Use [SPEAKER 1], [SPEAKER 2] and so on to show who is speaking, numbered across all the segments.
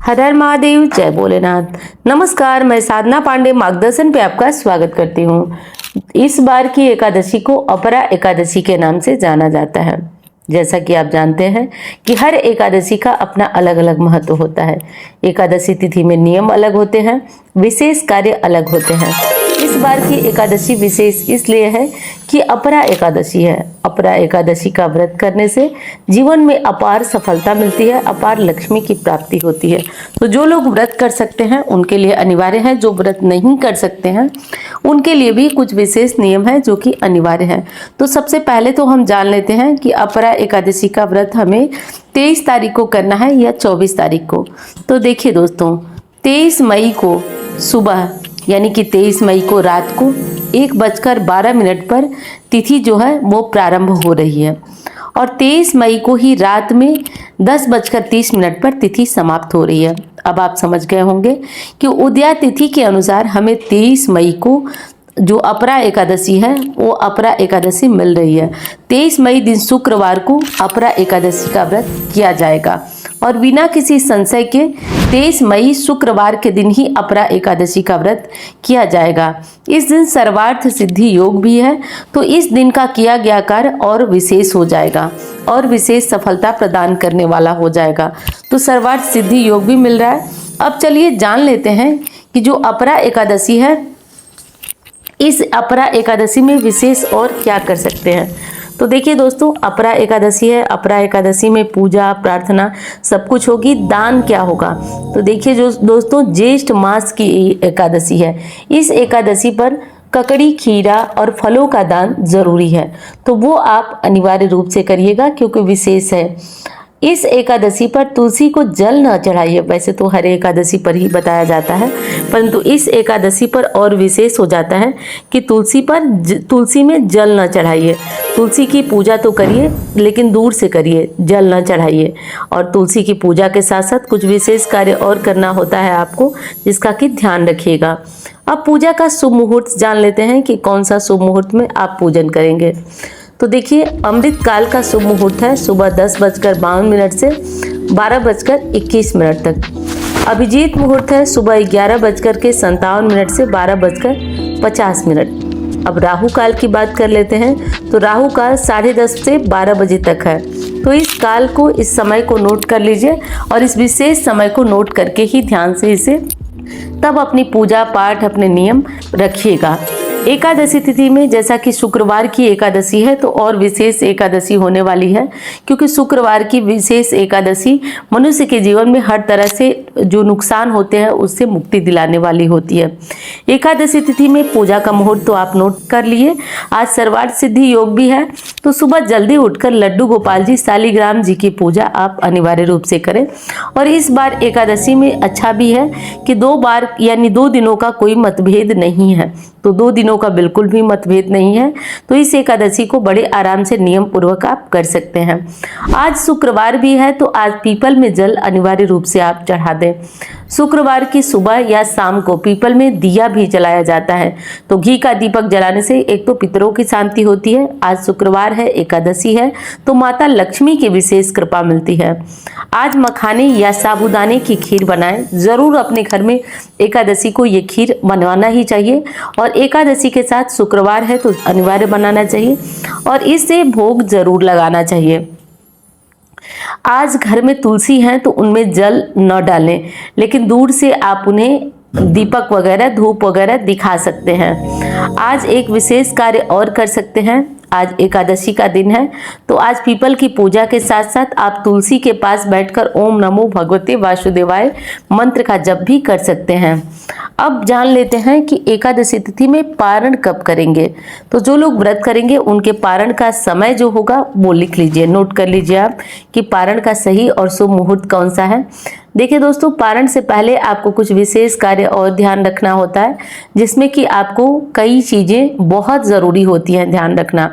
[SPEAKER 1] हर हर महादेव, जय भोलेनाथ। नमस्कार, मैं साधना पांडे मार्गदर्शन पे आपका स्वागत करती हूँ। इस बार की एकादशी को अपरा एकादशी के नाम से जाना जाता है। जैसा कि आप जानते हैं कि हर एकादशी का अपना अलग अलग महत्व होता है। एकादशी तिथि में नियम अलग होते हैं, विशेष कार्य अलग होते हैं। इस बार की एकादशी विशेष इसलिए है कि अपरा एकादशी है। अपरा एकादशी का व्रत करने से जीवन में अपार सफलता मिलती है, अपार लक्ष्मी की प्राप्ति होती है। तो जो लोग व्रत कर सकते हैं उनके लिए अनिवार्य है, जो व्रत नहीं कर सकते हैं उनके लिए भी कुछ विशेष नियम है जो कि अनिवार्य है। तो सबसे पहले तो हम जान लेते हैं कि अपरा एकादशी का व्रत हमें 23 तारीख को करना है या 24 तारीख को। तो देखिए दोस्तों, 23 मई को सुबह यानी कि 23 मई को रात को 1:12 पर तिथि जो है वो प्रारंभ हो रही है और 23 मई को ही रात में 10:30 पर तिथि समाप्त हो रही है। अब आप समझ गए होंगे कि उदया तिथि के अनुसार हमें 23 मई को जो अपरा एकादशी है वो अपरा एकादशी मिल रही है। 23 मई दिन शुक्रवार को अपरा एकादशी का व्रत किया जाएगा और बिना किसी संशय के 23 मई शुक्रवार के दिन ही अपरा एकादशी का व्रत किया जाएगा। इस दिन सर्वार्थ सिद्धि योग भी है, तो इस दिन का किया गया कार्य और विशेष हो जाएगा और विशेष सफलता प्रदान करने वाला हो जाएगा। तो सर्वार्थ सिद्धि योग भी मिल रहा है। अब चलिए जान लेते हैं कि जो अपरा एकादशी है, इस अपरा एकादशी में विशेष और क्या कर सकते हैं। तो देखिए दोस्तों, अपरा एकादशी है। अपरा एकादशी में पूजा प्रार्थना सब कुछ होगी। दान क्या होगा, तो देखिए जो दोस्तों, ज्येष्ठ मास की एकादशी है। इस एकादशी पर ककड़ी, खीरा और फलों का दान जरूरी है, तो वो आप अनिवार्य रूप से करिएगा क्योंकि विशेष है। इस एकादशी पर तुलसी को जल न चढ़ाइए। वैसे तो हर एकादशी पर ही बताया जाता है, परंतु इस एकादशी पर और विशेष हो जाता है कि तुलसी में जल न चढ़ाइए। तुलसी की पूजा तो करिए लेकिन दूर से करिए, जल न चढ़ाइए। और तुलसी की पूजा के साथ साथ कुछ विशेष कार्य और करना होता है आपको, जिसका कि ध्यान रखिएगा। अब पूजा का शुभ मुहूर्त जान लेते हैं कि कौन सा शुभ मुहूर्त में आप पूजन करेंगे। तो देखिए, अमृत काल का शुभ मुहूर्त है सुबह 10:52 से 12:21 तक। अभिजीत मुहूर्त है सुबह 11:57 से 12:50। अब राहु काल की बात कर लेते हैं, तो राहु काल 10:30 से 12 बजे तक है। तो इस काल को, इस समय को नोट कर लीजिए और इस विशेष समय को नोट करके ही ध्यान से इसे तब अपनी पूजा पाठ, अपने नियम रखिएगा। एकादशी तिथि में जैसा कि शुक्रवार की एकादशी है तो और विशेष एकादशी होने वाली है, क्योंकि शुक्रवार की विशेष एकादशी मनुष्य के जीवन में हर तरह से जो नुकसान होते हैं उससे मुक्ति दिलाने वाली होती है। एकादशी तिथि में पूजा का मुहूर्त तो आप नोट कर लिए। आज सर्वार्थ सिद्धि योग भी है, तो सुबह जल्दी उठकर लड्डू गोपाल जी, शालिग्राम जी की पूजा आप अनिवार्य रूप से करें। और इस बार एकादशी में अच्छा भी है कि 2 बार यानी 2 दिनों का कोई मतभेद नहीं है, तो 2 दिनों का बिल्कुल भी मतभेद नहीं है। तो इस एकादशी को बड़े आराम से नियम पूर्वक आप कर सकते हैं। आज शुक्रवार भी है, तो आज पीपल में जल अनिवार्य रूप से आप चढ़ा दें। शुक्रवार की सुबह या शाम को पीपल में दिया भी जलाया जाता है, तो घी का दीपक जलाने से एक तो पितरों की शांति होती है। आज शुक्रवार है, एकादशी है, तो माता लक्ष्मी की विशेष कृपा मिलती है। आज मखाने या साबूदाने की खीर बनाएं। जरूर अपने घर में एकादशी को ये खीर बनवाना ही चाहिए और एकादशी के साथ शुक्रवार है तो अनिवार्य बनाना चाहिए और इससे भोग जरूर लगाना चाहिए। आज घर में तुलसी है तो उनमें जल न डालें, लेकिन दूर से आप उन्हें दीपक वगैरह, धूप वगैरह दिखा सकते हैं। आज एक विशेष कार्य और कर सकते हैं। आज एकादशी का दिन है, तो आज पीपल की पूजा के साथ साथ आप तुलसी के पास बैठकर ओम नमो भगवते वासुदेवाय मंत्र का जप भी कर सकते हैं। अब जान लेते हैं कि एकादशी तिथि में पारण कब करेंगे। तो जो लोग व्रत करेंगे उनके पारण का समय जो होगा वो लिख लीजिए, नोट कर लीजिए आप कि पारण का सही और शुभ मुहूर्त कौन सा है। देखिए दोस्तों, पारण से पहले आपको कुछ विशेष कार्य और ध्यान रखना होता है, जिसमें कि आपको कई चीजें बहुत जरूरी होती हैं ध्यान रखना।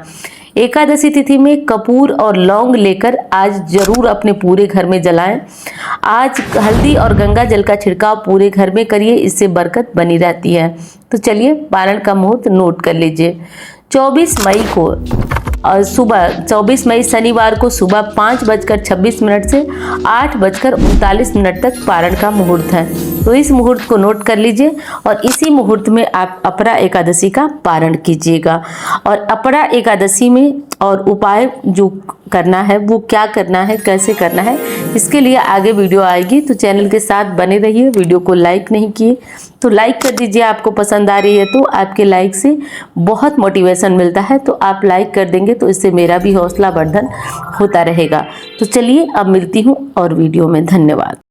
[SPEAKER 1] एकादशी तिथि में कपूर और लौंग लेकर आज जरूर अपने पूरे घर में जलाएं। आज हल्दी और गंगा जल का छिड़काव पूरे घर में करिए, इससे बरकत बनी रहती है। तो चलिए पारण का मुहूर्त नोट कर लीजिए। 24 मई को सुबह 24 मई शनिवार को सुबह 5:26 से 8:39 तक पारण का मुहूर्त है। तो इस मुहूर्त को नोट कर लीजिए और इसी मुहूर्त में आप अपरा एकादशी का पारण कीजिएगा। और अपरा एकादशी में और उपाय जो करना है वो क्या करना है, कैसे करना है, इसके लिए आगे वीडियो आएगी, तो चैनल के साथ बने रहिए। वीडियो को लाइक नहीं किए तो लाइक कर दीजिए, आपको पसंद आ रही है तो। आपके लाइक से बहुत मोटिवेशन मिलता है, तो आप लाइक कर देंगे तो इससे मेरा भी हौसला वर्धन होता रहेगा। तो चलिए अब मिलती हूँ और वीडियो में। धन्यवाद।